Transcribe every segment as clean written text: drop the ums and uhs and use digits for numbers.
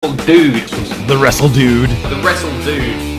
Dude. The WRESTLEDUDE. The WRESTLEDUde.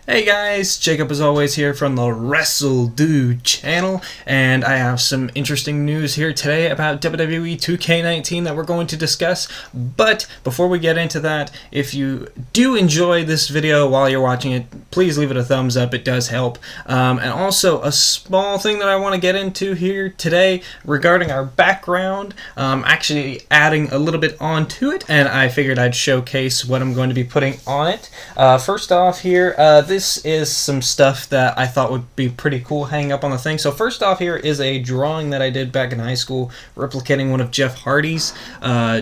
Hey guys, Jacob as always here from the WRESTLEDUDE channel, and I have some interesting news here today about WWE 2K19 that we're going to discuss. But before we get into that, if you do enjoy this video while you're watching it, please leave it a thumbs up, it does help. And also a small thing that I want to get into here today regarding our background, actually adding a little bit onto it, and I figured I'd showcase what I'm going to be putting on it. First off here, this is some stuff that I thought would be pretty cool hanging up on the thing. So first off here is a drawing that I did back in high school, replicating one of Jeff Hardy's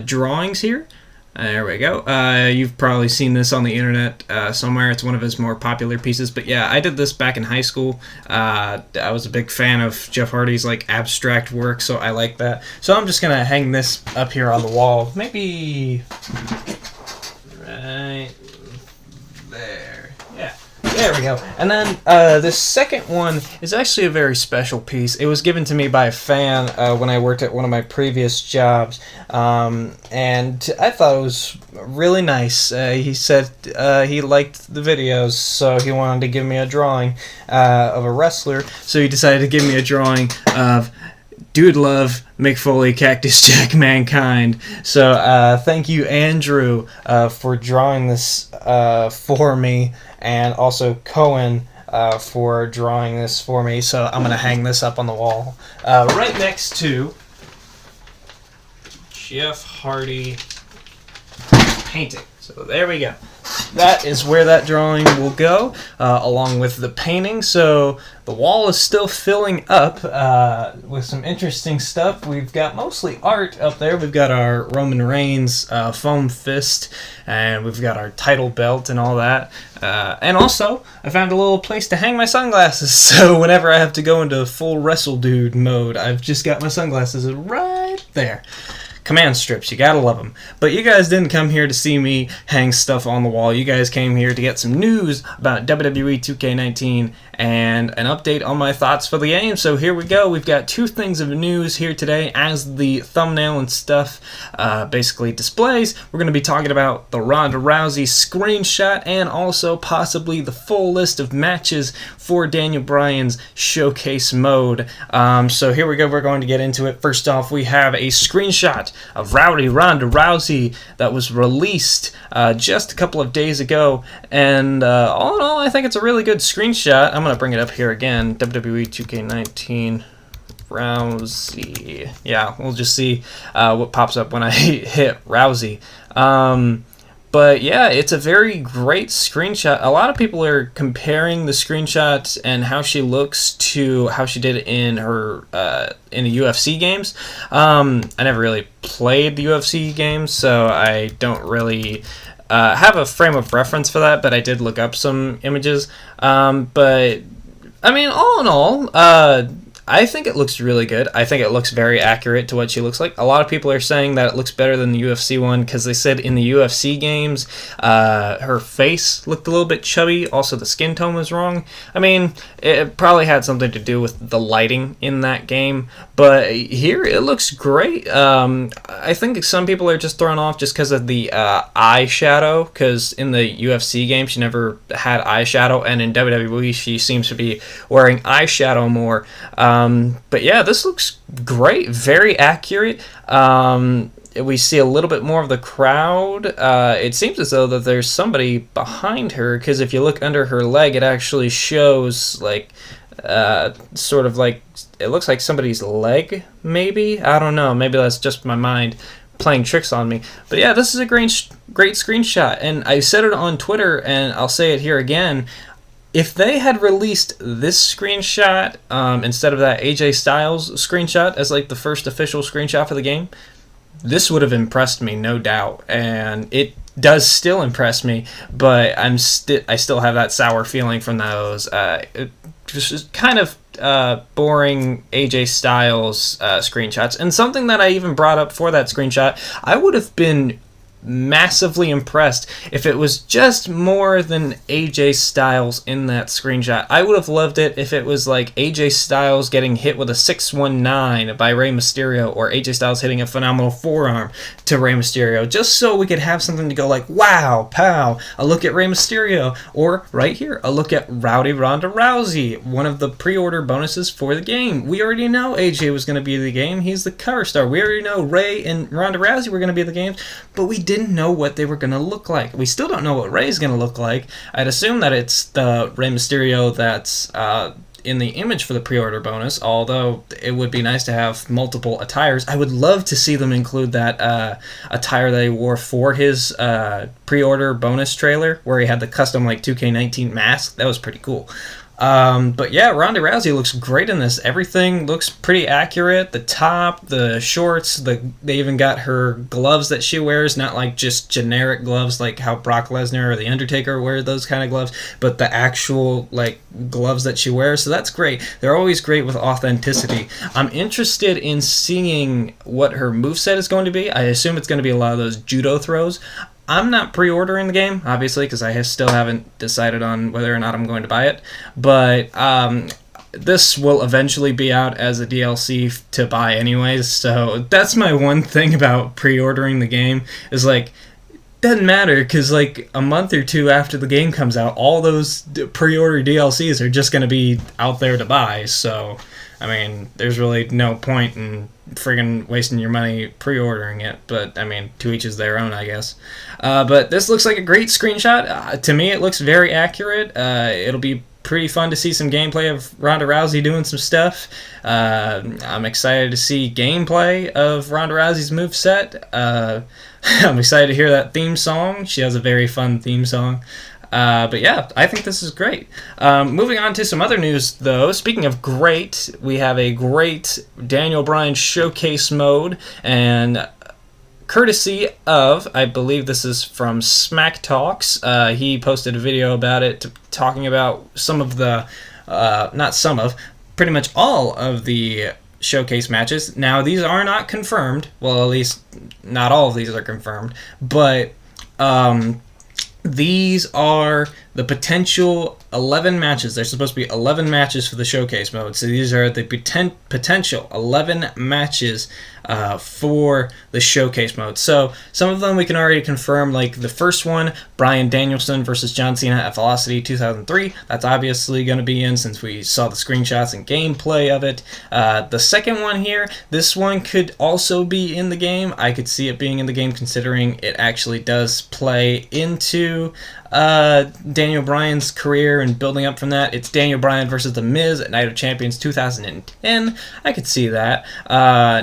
drawings here. There we go. You've probably seen this on the internet somewhere. It's one of his more popular pieces. But yeah, I did this back in high school. I was a big fan of Jeff Hardy's like abstract work, so I like that. So I'm just gonna hang this up here on the wall. Maybe right there. Yeah. There we go. And then the second one is actually a very special piece. It was given to me by a fan when I worked at one of my previous jobs, and I thought it was really nice. He said he liked the videos, so he wanted to give me a drawing of a wrestler, so he decided to give me a drawing of Dude Love, Mick Foley, Cactus Jack, Mankind. So thank you, Andrew, for drawing this for me, and also Cohen for drawing this for me. So I'm going to hang this up on the wall right next to Jeff Hardy painting. So there we go. That is where that drawing will go, along with the painting. So the wall is still filling up with some interesting stuff. We've got mostly art up there. We've got our Roman Reigns foam fist, and we've got our title belt and all that. And also, I found a little place to hang my sunglasses. So whenever I have to go into full WRESTLEDUDE mode, I've just got my sunglasses right there. Command strips, you gotta love them. But you guys didn't come here to see me hang stuff on the wall. You guys came here to get some news about WWE 2K19 and an update on my thoughts for the game. So here we go. We've got two things of news here today as the thumbnail and stuff basically displays. We're going to be talking about the Ronda Rousey screenshot and also possibly the full list of matches for Daniel Bryan's showcase mode. So here we go. We're going to get into it. First off, we have a screenshot of Ronda Rousey that was released just a couple of days ago, and all in all, I think it's a really good screenshot. I'm going to bring it up here again. WWE 2K19 Rousey. Yeah, we'll just see what pops up when I hit Rousey. But yeah, it's a very great screenshot. A lot of people are comparing the screenshot and how she looks to how she did in her in the UFC games. I never really played the UFC games, so I don't really have a frame of reference for that, but I did look up some images. But I mean, all in all, I think it looks really good. I think it looks very accurate to what she looks like. A lot of people are saying that it looks better than the UFC one because they said in the UFC games her face looked a little bit chubby. Also, the skin tone was wrong. I mean, it probably had something to do with the lighting in that game. But here, it looks great. I think some people are just thrown off just because of the eyeshadow, because in the UFC game, she never had eyeshadow, and in WWE, she seems to be wearing eyeshadow more. But yeah, this looks great, very accurate. We see a little bit more of the crowd. It seems as though that there's somebody behind her, because if you look under her leg, it actually shows like sort of like, it looks like somebody's leg, maybe? I don't know, maybe that's just my mind playing tricks on me. But yeah, this is a great screenshot, and I said it on Twitter, and I'll say it here again. If they had released this screenshot instead of that AJ Styles screenshot as like the first official screenshot for the game, this would have impressed me, no doubt. And it does still impress me, but I still have that sour feeling from those just kind of boring AJ Styles screenshots. And something that I even brought up for that screenshot, I would have been massively impressed if it was just more than AJ Styles in that screenshot. I would have loved it if it was like AJ Styles getting hit with a 619 by Rey Mysterio, or AJ Styles hitting a phenomenal forearm to Rey Mysterio, just so we could have something to go like, wow, pow, a look at Rey Mysterio, or right here, a look at Rowdy Ronda Rousey, one of the pre-order bonuses for the game. We already know AJ was going to be in the game. He's the cover star. We already know Rey and Ronda Rousey were going to be in the games, but we didn't know what they were going to look like. We still don't know what Rey's going to look like. I'd assume that it's the Rey Mysterio that's in the image for the pre-order bonus, although it would be nice to have multiple attires. I would love to see them include that attire that he wore for his pre-order bonus trailer, where he had the custom like 2K19 mask. That was pretty cool. But yeah, Ronda Rousey looks great in this. Everything looks pretty accurate. The top, the shorts, they even got her gloves that she wears, not like just generic gloves like how Brock Lesnar or The Undertaker wear those kind of gloves, but the actual like gloves that she wears. So that's great. They're always great with authenticity. I'm interested in seeing what her moveset is going to be. I assume it's going to be a lot of those judo throws. I'm not pre-ordering the game, obviously, because I still haven't decided on whether or not I'm going to buy it. But this will eventually be out as a DLC to buy anyways. So that's my one thing about pre-ordering the game, is like, doesn't matter, because like a month or two after the game comes out, all those pre-order DLCs are just going to be out there to buy. So, I mean, there's really no point in friggin' wasting your money pre-ordering it, but I mean, to each is their own, I guess. But this looks like a great screenshot. To me, it looks very accurate. It'll be pretty fun to see some gameplay of Ronda Rousey doing some stuff. I'm excited to see gameplay of Ronda Rousey's moveset. I'm excited to hear that theme song. She has a very fun theme song. But yeah, I think this is great. Moving on to some other news, though. Speaking of great, we have a great Daniel Bryan showcase mode, and courtesy of, I believe this is from Smack Talks, he posted a video about it, talking about some of the, pretty much all of the showcase matches. Now, these are not confirmed. Well, at least not all of these are confirmed, but these are the potential 11 matches. There's supposed to be 11 matches for the showcase mode. So these are the potential 11 matches for the showcase mode. So some of them we can already confirm, like the first one, Bryan Danielson versus John Cena at Velocity 2003. That's obviously going to be in, since we saw the screenshots and gameplay of it. The second one here, this one could also be in the game. I could see it being in the game, considering it actually does play into Daniel Bryan's career and building up from that. It's Daniel Bryan versus The Miz at Night of Champions 2010. I could see that.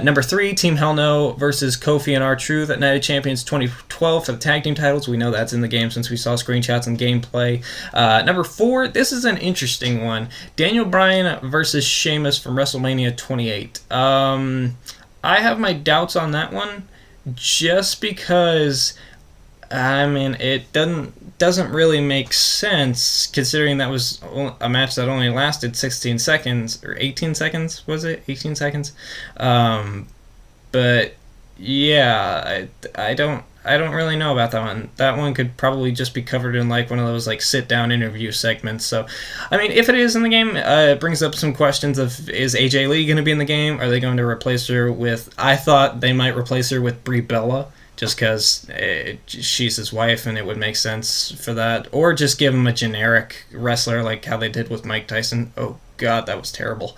Number 3, Team Hell No versus Kofi and R-Truth at Night of Champions 2012 for the tag team titles. We know that's in the game since we saw screenshots and gameplay. Number 4, this is an interesting one. Daniel Bryan versus Sheamus from WrestleMania 28. I have my doubts on that one, just because, I mean, it doesn't really make sense, considering that was a match that only lasted 16 seconds, or 18 seconds, was it? 18 seconds? But yeah, I don't really know about that one. That one could probably just be covered in like one of those like sit-down interview segments. So, I mean, if it is in the game, it brings up some questions of, is AJ Lee going to be in the game? Are they going to replace her with, I thought they might replace her with Brie Bella, just because she's his wife and it would make sense for that. Or just give him a generic wrestler like how they did with Mike Tyson. Oh god, that was terrible.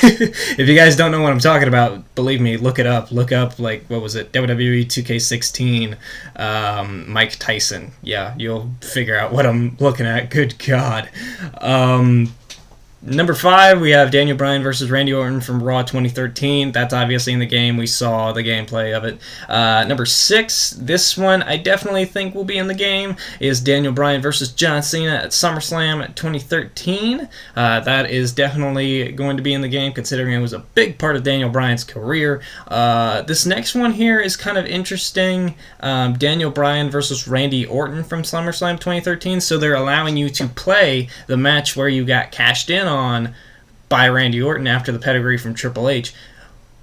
If you guys don't know what I'm talking about, believe me, look it up. Look up, like, what was it, WWE 2K19 Mike Tyson. Yeah, you'll figure out what I'm looking at. Good god. Number 5, we have Daniel Bryan versus Randy Orton from Raw 2013. That's obviously in the game. We saw the gameplay of it. Number 6, this one I definitely think will be in the game, is Daniel Bryan versus John Cena at SummerSlam 2013. That is definitely going to be in the game, considering it was a big part of Daniel Bryan's career. This next one here is kind of interesting. Daniel Bryan versus Randy Orton from SummerSlam 2013. So they're allowing you to play the match where you got cashed in on by Randy Orton after the pedigree from Triple H,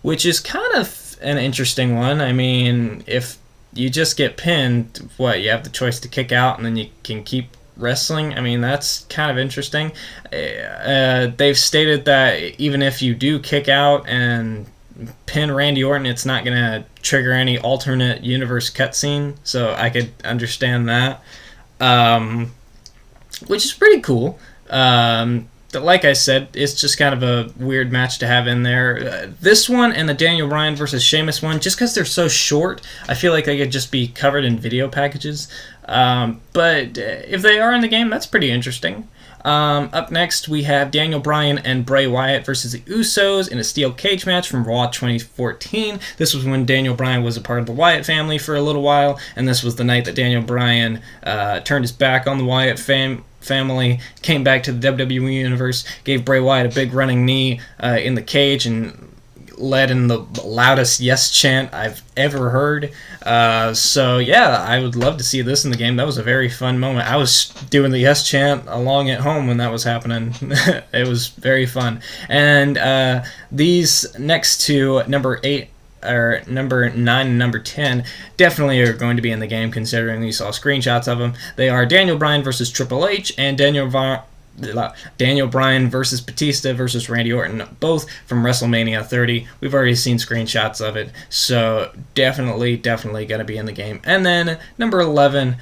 which is kind of an interesting one. I mean, if you just get pinned, what, you have the choice to kick out and then you can keep wrestling. I mean, that's kind of interesting. They've stated that even if you do kick out and pin Randy Orton, it's not going to trigger any alternate universe cutscene, so I could understand that, which is pretty cool. Like I said, it's just kind of a weird match to have in there. This one and the Daniel Bryan versus Sheamus one, just because they're so short, I feel like they could just be covered in video packages. But if they are in the game, that's pretty interesting. Up next, we have Daniel Bryan and Bray Wyatt versus the Usos in a steel cage match from Raw 2014. This was when Daniel Bryan was a part of the Wyatt family for a little while, and this was the night that Daniel Bryan turned his back on the Wyatt family, came back to the WWE Universe, gave Bray Wyatt a big running knee in the cage, and led in the loudest yes chant I've ever heard. So yeah, I would love to see this in the game. That was a very fun moment. I was doing the yes chant along at home when that was happening. It was very fun. And these next two, number 8 or number 9 and number 10, definitely are going to be in the game, considering we saw screenshots of them. They are Daniel Bryan versus Triple H and Daniel Bryan versus Batista versus Randy Orton, both from WrestleMania 30. We've already seen screenshots of it, so definitely going to be in the game. And then number 11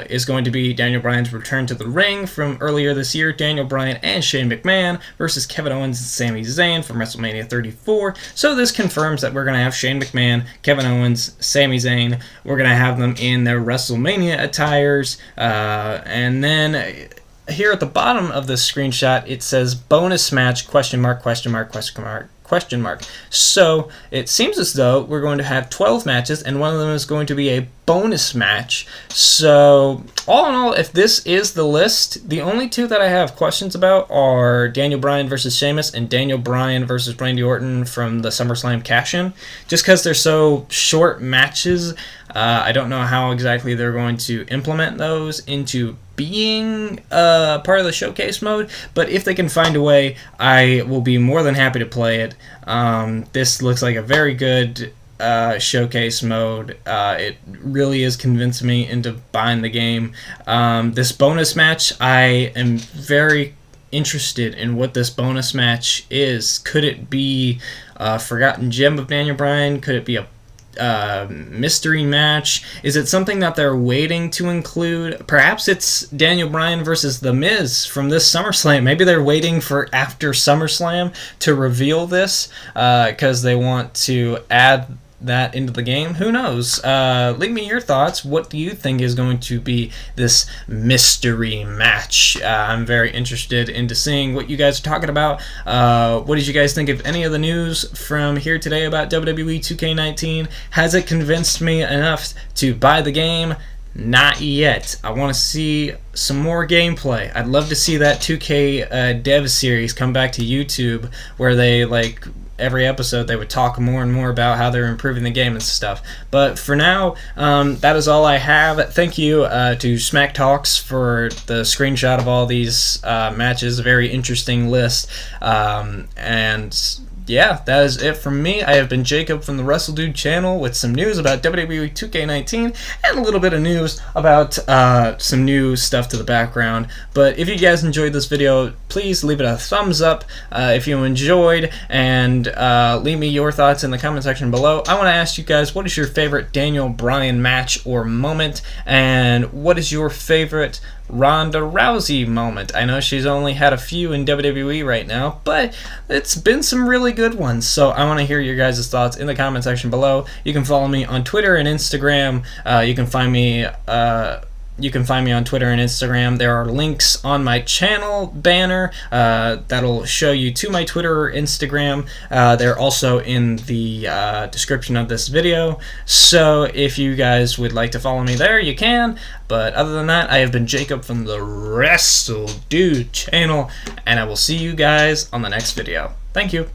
is going to be Daniel Bryan's return to the ring from earlier this year. Daniel Bryan and Shane McMahon versus Kevin Owens and Sami Zayn from WrestleMania 34. So this confirms that we're going to have Shane McMahon, Kevin Owens, Sami Zayn. We're going to have them in their WrestleMania attires, and then here at the bottom of this screenshot, it says bonus match, question mark, question mark, question mark, question mark. So it seems as though we're going to have 12 matches, and one of them is going to be a bonus match. So all in all, if this is the list, the only two that I have questions about are Daniel Bryan versus Sheamus and Daniel Bryan versus Randy Orton from the SummerSlam cash-in. Just because they're so short matches, I don't know how exactly they're going to implement those into being part of the showcase mode, but if they can find a way, I will be more than happy to play it. This looks like a very good showcase mode. It really is convincing me into buying the game. This bonus match, I am very interested in what this bonus match is. Could it be a Forgotten Gem of Daniel Bryan? Could it be a mystery match? Is it something that they're waiting to include? Perhaps it's Daniel Bryan versus The Miz from this SummerSlam. Maybe they're waiting for after SummerSlam to reveal this because they want to add that into the game. Who knows? Leave me your thoughts. What do you think is going to be this mystery match? I'm very interested into seeing what you guys are talking about. What did you guys think of any of the news from here today about WWE 2K19? Has it convinced me enough to buy the game? Not yet. I want to see some more gameplay. I'd love to see that 2K dev series come back to YouTube, where they, like, every episode they would talk more and more about how they're improving the game and stuff. But for now, that is all I have. Thank you to Smack Talks for the screenshot of all these matches. A very interesting list. And yeah, that is it from me. I have been Jacob from the WrestleDude channel with some news about WWE 2K19 and a little bit of news about some new stuff to the background. But if you guys enjoyed this video, please leave it a thumbs up if you enjoyed, and leave me your thoughts in the comment section below. I want to ask you guys, what is your favorite Daniel Bryan match or moment, and what is your favorite Ronda Rousey moment? I know she's only had a few in WWE right now, but it's been some really good ones, so I want to hear your guys' thoughts in the comment section below. You can follow me on Twitter and Instagram. You can find me on Twitter and Instagram. There are links on my channel banner that'll show you to my Twitter or Instagram. They're also in the description of this video. So if you guys would like to follow me there, you can. But other than that, I have been Jacob from the WrestleDude channel, and I will see you guys on the next video. Thank you.